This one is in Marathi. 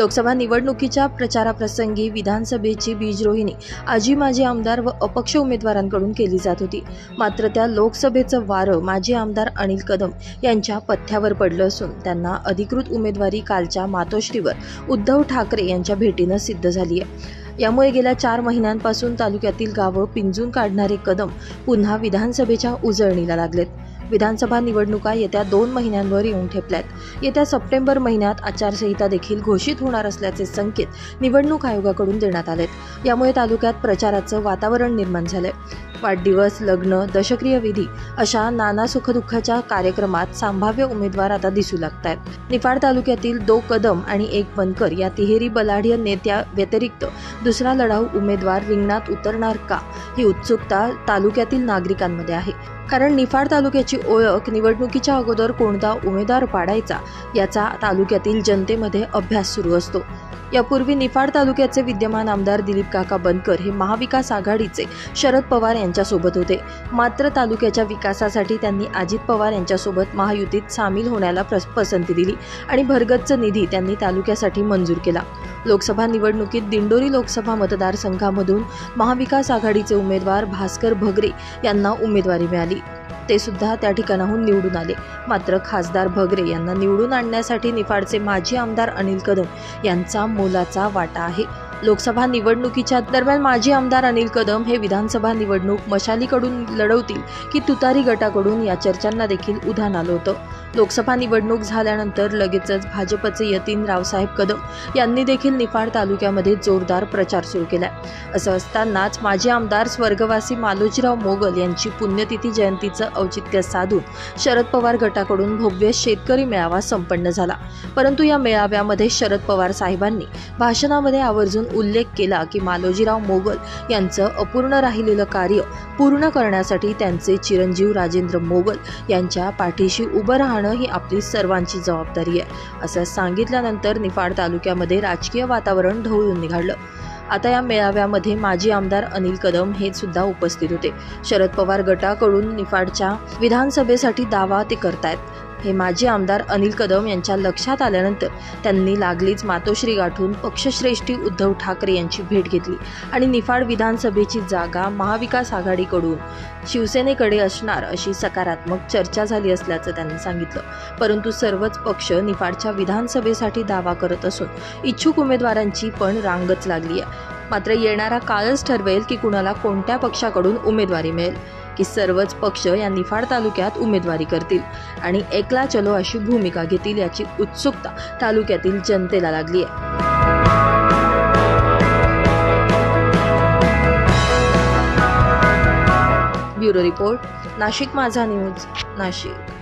लोकसभा निवडणुकीच्या प्रचाराप्रसंगी विधानसभेची बीजरोहिणी आजी माजी आमदार व अपक्ष उमेदवारांकडून केली जात होती। मात्र त्या लोकसभेचं वारं माजी आमदार अनिल कदम यांच्या पथ्यावर पडलं असून त्यांना अधिकृत उमेदवारी कालच्या मातोश्रीवर उद्धव ठाकरे यांच्या भेटीनं सिद्ध झाली आहे। यामुळे गेल्या 4 महिन्यांपासून तालुक्यातील गावं पिंजून काढणारे कदम पुन्हा विधानसभेच्या उजळणीला लागलेत। विधानसभा निवडणुका येत्या 2 महिन्यांवर येऊन ठेपल्यात। येत्या सप्टेंबर महिन्यात आचारसंहिता देखील घोषित होणार असल्याचे संकेत निवडणूक आयोगाकडून देण्यात आलेत। यामुळे तालुक्यात प्रचाराचं वातावरण निर्माण झालंय। वाढदिवस, लग्न, दशक्रिय विधी अशा नाना सुखदुःखाच्या कार्यक्रमात संभाव्य उमेदवार आता दिसू लागतायत। निफाड तालुक्यातील 2 कदम आणि 1 बनकर या तिहेरी बलाढ्य नेत्या व्यतिरिक्त दुसरा लढाऊ उमेदवार रिंगणात उतरणार का, ही उत्सुकता तालुक्यातील नागरिकांमध्ये आहे। कारण निफाड तालुक्याची ओळख निवडणुकीच्या अगोदर कोणता उमेदवार पाडायचा याचा तालुक्यातील जनतेमध्ये अभ्यास सुरू असतो। यापूर्वी निफाड तालुक्याचे विद्यमान आमदार दिलीप काका बनकर हे महाविकास आघाडीचे शरद पवार यांच्यासोबत होते। मात्र तालुक्याच्या विकासासाठी त्यांनी अजित पवार यांच्यासोबत महायुतीत सामील होण्याला पसंती दिली आणि भरगच्च निधी त्यांनी तालुक्यासाठी मंजूर केला। लोकसभा निवडणुकीत दिंडोरी लोकसभा मतदारसंघामधून महाविकास आघाडीचे उमेदवार भास्कर भगरे यांना उमेदवारी मिळाली। ते सुद्धा त्या ठिकाणाहून निवडून आले। मात्र खासदार भगरे यांना निवडून आणण्यासाठी निफाडचे माजी आमदार अनिल कदम यांचा मोलाचा वाटा आहे। लोकसभा निवडणुकीच्या दरम्यान माजी आमदार अनिल कदम हे विधानसभा निवडणूक मशालीकडून लढवतील की तुतारी गटाकडून या चर्चांना देखील उधाण आलं होतं। लोकसभा निवडणूक झाल्यानंतर लगेचच भाजपचे यतीन रावसाहेब कदम यांनी देखील निफाड तालुक्यामध्ये जोरदार प्रचार सुरू केलाय। असं असतानाच माजी आमदार स्वर्गवासी मालोजीराव मोगल यांची पुण्यतिथी जयंतीचं औचित्य साधून शरद पवार गटाकडून भव्य शेतकरी मेळावा संपन्न झाला। परंतु या मेळाव्यामध्ये शरद पवार साहेबांनी भाषणामध्ये आवर्जून उल्लेख केला की मालोजीराव मोगल यांचं अपूर्ण राहिलेलं कार्य पूर्ण करण्यासाठी त्यांचे चिरंजीव राजेंद्र मोगल यांच्या पाठीशी उभं राहणं ही आपली सर्वांची जबाबदारी आहे। असं सांगितल्यानंतर निफाड तालुक्यामध्ये राजकीय वातावरण ढवळून निघालं। आता या मेळाव्यामध्ये माजी आमदार अनिल कदम हे सुद्धा उपस्थित होते। शरद पवार गटाकडून निफाडच्या विधानसभेसाठी दावा ते करतायत हे माजी आमदार अनिल कदम यांच्या लक्षात आल्यानंतर त्यांनी लागलीच मातोश्री गाठून पक्षश्रेष्ठी उद्धव ठाकरे यांची भेट घेतली आणि निफाड विधानसभेची जागा महाविकास आघाडीकडून शिवसेनेकडे असणार अशी सकारात्मक चर्चा झाली असल्याचं त्यांनी सांगितलं। परंतु सर्वच पक्ष निफाडच्या विधानसभेसाठी दावा करत असून इच्छुक उमेदवारांची पण रांगच लागली आहे। मात्र येणारा काळच ठरवेल की कुणाला कोणत्या पक्षाकडून उमेदवारी मिळेल, की सर्वच पक्ष या निफाड तालुक्यात उमेदवारी करतील आणि एकला चलो अशी भूमिका घेतील याची उत्सुकता तालुक्यातील जनतेला लागली आहे। ब्युरो रिपोर्ट, नाशिक माझा न्यूज, नाशिक।